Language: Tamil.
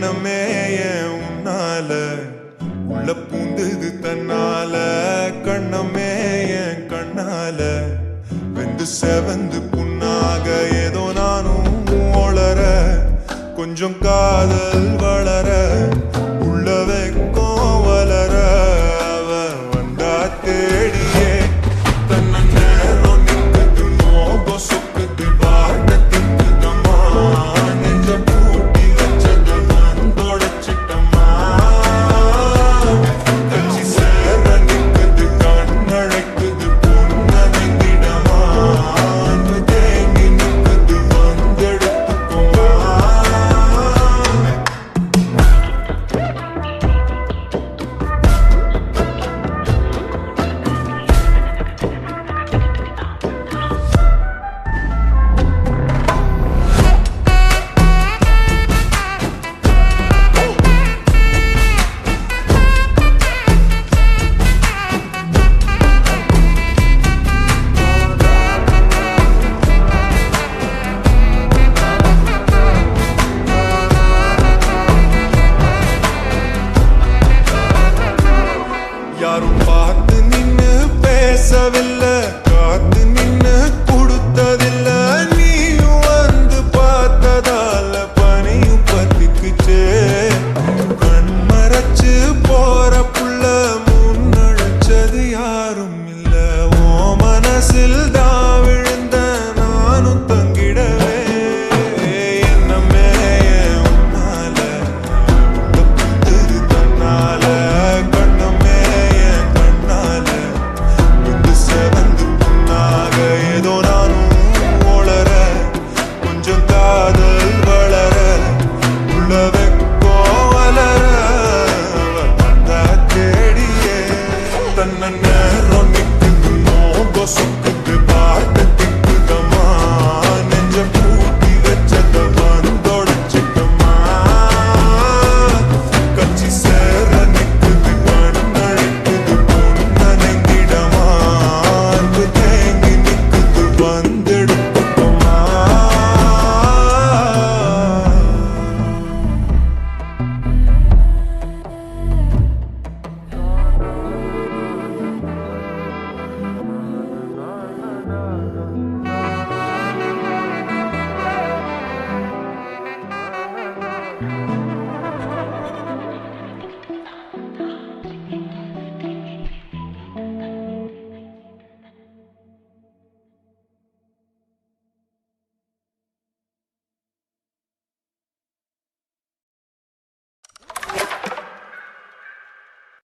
எண்ணமே ஏன் உன்னால உள்ள பூந்தது தன்னால கண்ணமே என் கண்ணால வெந்து செவந்து புண்ணாக ஏதோ நானும் ஒளர கொஞ்சம் காதல் வளர உள்ள வெக்கம் வளர அவ வந்தா தேடியே தன்ன நேரம் நிற்குது நோப சொக்குது வார்த்தத்துக்கு தம்மா நெஞ்ச பூட்டி வச்சது வந்தொடைச்சிட்டம்மா கட்சி சேர நிற்குது கண்ணழைக்குது பொன்னதைங்கிடமா அன்பு தேங்கி நிற்குது வந்தெடுத்துக்கோமா யாரும் பார்த்து நின்னு பேசவில்லை காத்து நின்னு கொடுத்ததில்ல நீயும் வந்து பார்த்ததால பனியும் பத்திக்குச்சே கண் மறைச்சு போற புள்ள முன்னழைச்சது யாரும் இல்ல ஓ மனசில் தான் விழுந்த நானும் தங்கிடவே என்னமே உன்னால புத்தது தன்னால கண்ணமே கண்ணால வந்து செவந்து புண்ணாக ஏதோ நானும் ஒளர கொஞ்சம் காதல் வளர உள்ள வெக்கோ வளர வந்தா தேடியே தன்ன நேரம் நிற்குது நோக சொக்குது பார்த்து திக்குதம்மா நெஞ்ச பூட்டி வச்சத வந்தொடைச்சிட்டம்மா கட்சி சேர நிற்குது கண்ணழைக்குது பொன்னதைங்கிடமா அன்பு தேங்கி நிற்குது வந்தெடுத்துக்கோமா